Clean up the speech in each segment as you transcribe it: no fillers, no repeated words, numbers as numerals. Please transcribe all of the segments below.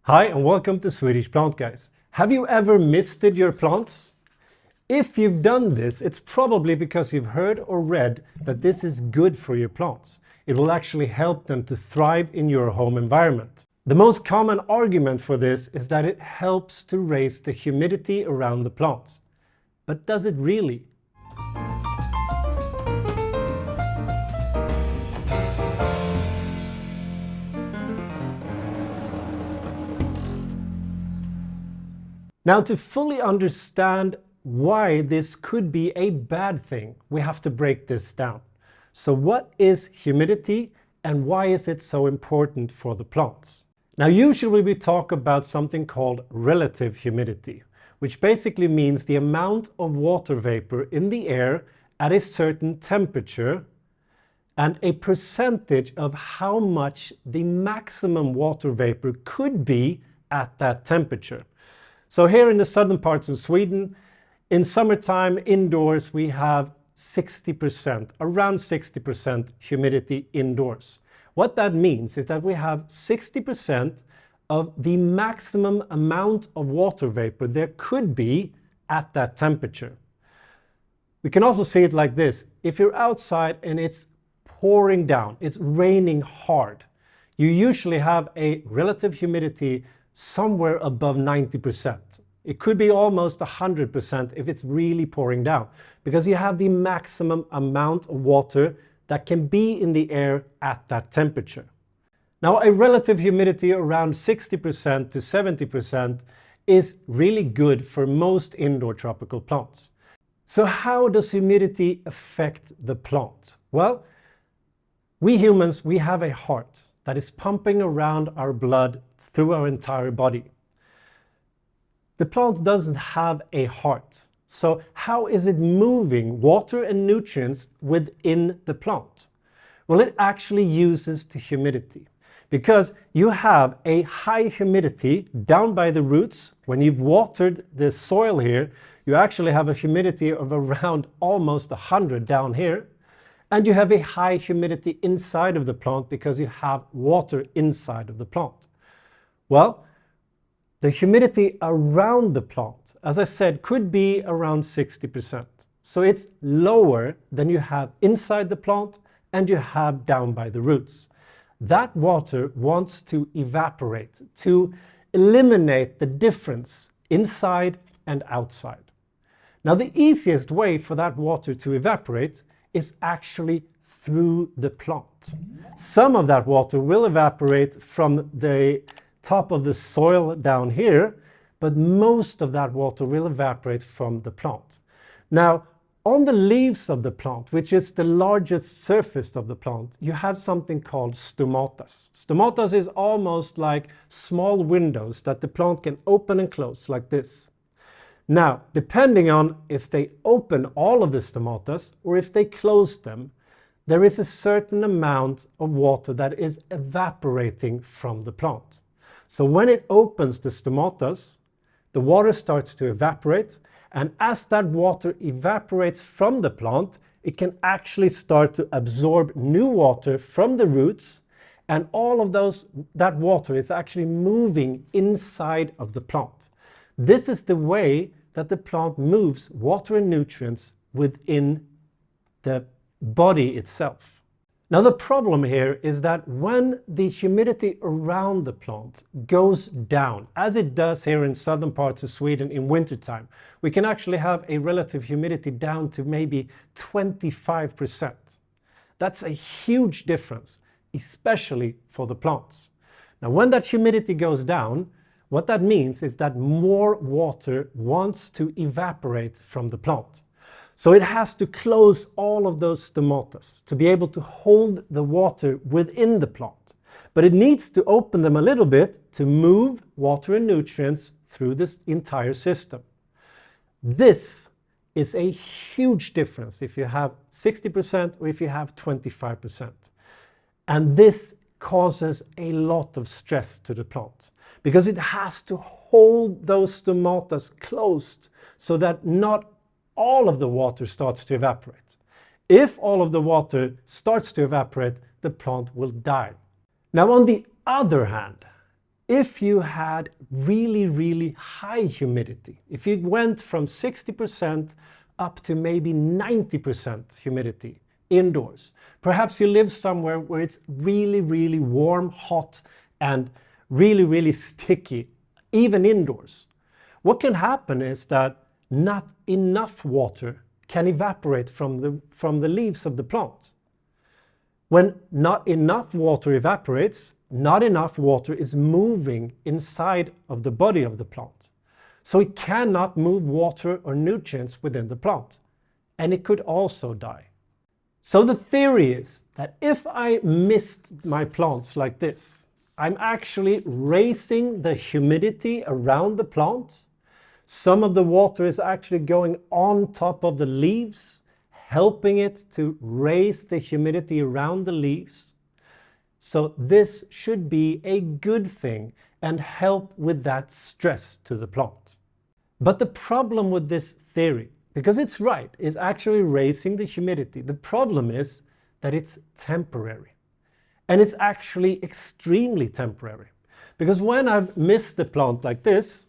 Hi and welcome to Swedish Plant Guys. Have you ever misted your plants? If you've done this, it's probably because you've heard or read that this is good for your plants. It will actually help them to thrive in your home environment. The most common argument for this is that it helps to raise the humidity around the plants. But does it really? Now, to fully understand why this could be a bad thing, we have to break this down. So what is humidity and why is it so important for the plants? Now, usually we talk about something called relative humidity, which basically means the amount of water vapor in the air at a certain temperature and a percentage of how much the maximum water vapor could be at that temperature. So here in the southern parts of Sweden, in summertime indoors we have 60%, around 60% humidity indoors. What that means is that we have 60% of the maximum amount of water vapor there could be at that temperature. We can also see it like this. If you're outside and it's pouring down, it's raining hard, you usually have a relative humidity somewhere above 90%. It could be almost 100% if it's really pouring down, because you have the maximum amount of water that can be in the air at that temperature. Now, a relative humidity around 60% to 70% is really good for most indoor tropical plants. So how does humidity affect the plant? Well, we humans, we have a heart that is pumping around our blood through our entire body. The plant doesn't have a heart. So how is it moving water and nutrients within the plant? Well, it actually uses the humidity, because you have a high humidity down by the roots. When you've watered the soil here, you actually have a humidity of around almost 100 down here. And you have a high humidity inside of the plant because you have water inside of the plant. Well, the humidity around the plant, as I said, could be around 60%. So it's lower than you have inside the plant and you have down by the roots. That water wants to evaporate, to eliminate the difference inside and outside. Now, the easiest way for that water to evaporate is actually through the plant. Some of that water will evaporate from the top of the soil down here, but most of that water will evaporate from the plant. Now, on the leaves of the plant, which is the largest surface of the plant, you have something called stomatas. Stomatas is almost like small windows that the plant can open and close like this. Now, depending on if they open all of the stomatas or if they close them, there is a certain amount of water that is evaporating from the plant. So when it opens the stomatas, the water starts to evaporate, and as that water evaporates from the plant, it can actually start to absorb new water from the roots, and all of that water is actually moving inside of the plant. This is the way that the plant moves water and nutrients within the body itself. Now, the problem here is that when the humidity around the plant goes down, as it does here in southern parts of Sweden in wintertime, we can actually have a relative humidity down to maybe 25%. That's a huge difference, especially for the plants. Now, when that humidity goes down, what that means is that more water wants to evaporate from the plant. So it has to close all of those stomatas to be able to hold the water within the plant. But it needs to open them a little bit to move water and nutrients through this entire system. This is a huge difference if you have 60% or if you have 25%. And this causes a lot of stress to the plant, because it has to hold those stomatas closed so that not all of the water starts to evaporate. If all of the water starts to evaporate, the plant will die. Now, on the other hand, If you had really, really high humidity, if you went from 60% up to maybe 90% humidity indoors, perhaps you live somewhere where it's really, really warm, hot, and really, really sticky, even indoors. What can happen is that not enough water can evaporate from the leaves of the plant. When not enough water evaporates, not enough water is moving inside of the body of the plant. So it cannot move water or nutrients within the plant, and it could also die. So the theory is that if I mist my plants like this, I'm actually raising the humidity around the plant. Some of the water is actually going on top of the leaves, helping it to raise the humidity around the leaves. So this should be a good thing and help with that stress to the plant. But the problem with this theory, because it's right, is actually raising the humidity. The problem is that it's temporary. And it's actually extremely temporary. Because when I've missed the plant like this,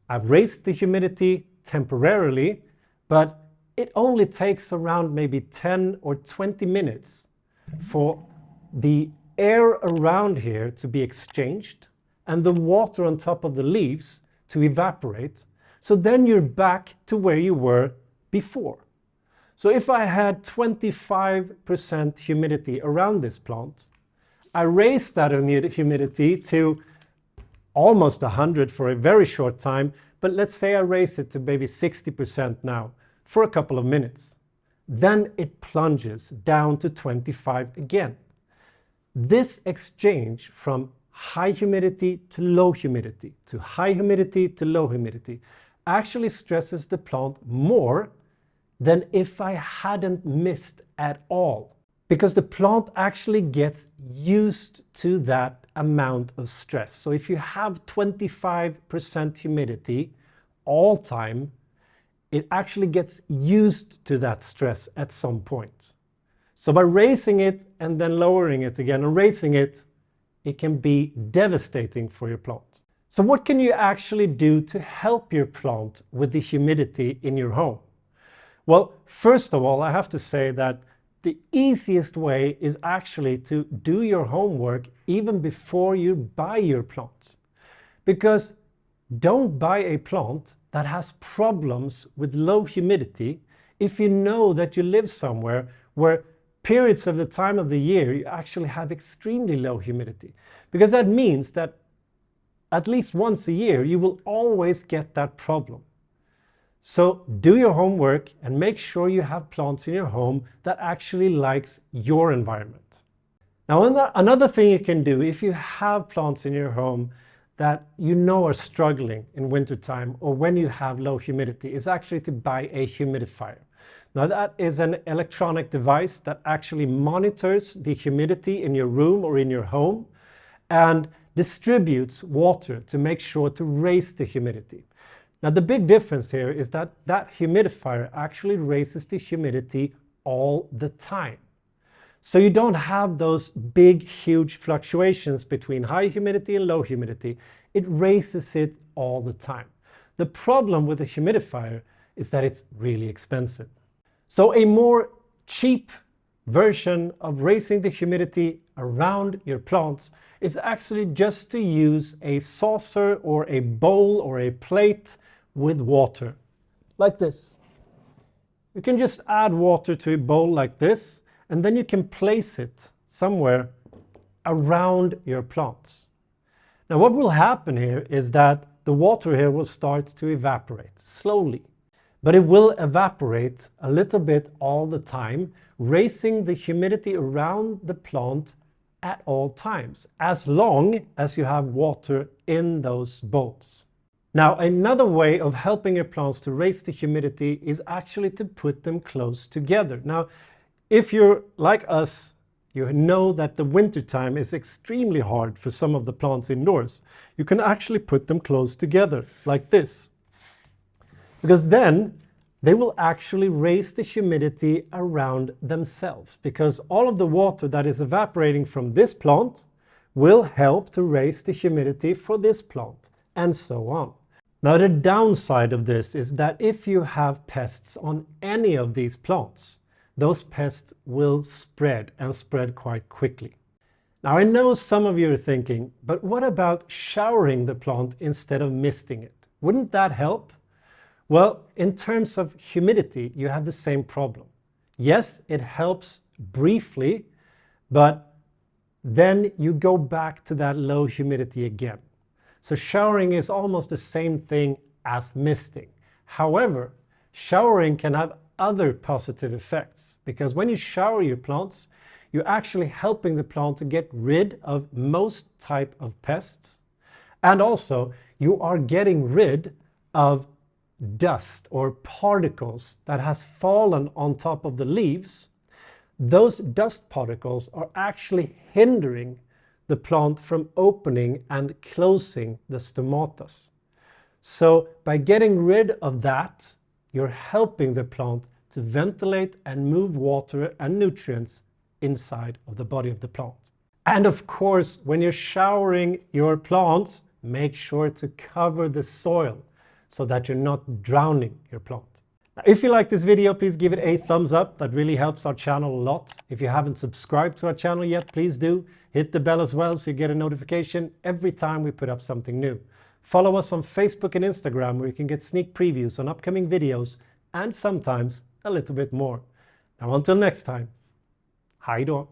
I've raised the humidity temporarily, but it only takes around maybe 10 or 20 minutes for the air around here to be exchanged and the water on top of the leaves to evaporate. So then you're back to where you were before. So if I had 25% humidity around this plant, I raised that humidity to almost 100 for a very short time, but let's say I raise it to maybe 60% now for a couple of minutes. Then it plunges down to 25 again. This exchange from high humidity to low humidity, to high humidity to low humidity, actually stresses the plant more than if I hadn't missed at all. Because the plant actually gets used to that amount of stress. So if you have 25% humidity all time, it actually gets used to that stress at some point. So by raising it and then lowering it again and raising it, it can be devastating for your plant. So what can you actually do to help your plant with the humidity in your home? Well, first of all, I have to say that the easiest way is actually to do your homework even before you buy your plants. Because don't buy a plant that has problems with low humidity if you know that you live somewhere where periods of the time of the year you actually have extremely low humidity. Because that means that at least once a year you will always get that problem. So do your homework and make sure you have plants in your home that actually likes your environment. Now, another thing you can do if you have plants in your home that you know are struggling in wintertime or when you have low humidity is actually to buy a humidifier. Now that is an electronic device that actually monitors the humidity in your room or in your home and distributes water to make sure to raise the humidity. Now the big difference here is that that humidifier actually raises the humidity all the time. So you don't have those big, huge fluctuations between high humidity and low humidity. It raises it all the time. The problem with the humidifier is that it's really expensive. So a more cheap version of raising the humidity around your plants is actually just to use a saucer or a bowl or a plate with water, like this. You can just add water to a bowl like this, and then you can place it somewhere around your plants. Now what will happen here is that the water here will start to evaporate slowly, but it will evaporate a little bit all the time, raising the humidity around the plant at all times, as long as you have water in those bowls. Now, another way of helping your plants to raise the humidity is actually to put them close together. Now, if you're like us, you know that the wintertime is extremely hard for some of the plants indoors. You can actually put them close together, like this. Because then they will actually raise the humidity around themselves. Because all of the water that is evaporating from this plant will help to raise the humidity for this plant, and so on. Now, the downside of this is that if you have pests on any of these plants, those pests will spread and spread quite quickly. Now, I know some of you are thinking, but what about showering the plant instead of misting it? Wouldn't that help? Well, in terms of humidity, you have the same problem. Yes, it helps briefly, but then you go back to that low humidity again. So showering is almost the same thing as misting. However, showering can have other positive effects, because when you shower your plants, you're actually helping the plant to get rid of most type of pests, and also you are getting rid of dust or particles that has fallen on top of the leaves. Those dust particles are actually hindering the plant from opening and closing the stomatas. So by getting rid of that, you're helping the plant to ventilate and move water and nutrients inside of the body of the plant. And of course, when you're showering your plants, make sure to cover the soil so that you're not drowning your plant. Now, if you like this video, please give it a thumbs up. That really helps our channel a lot. If you haven't subscribed to our channel yet, please do. Hit the bell as well so you get a notification every time we put up something new. Follow us on Facebook and Instagram, where you can get sneak previews on upcoming videos and sometimes a little bit more. Now, until next time, hej då!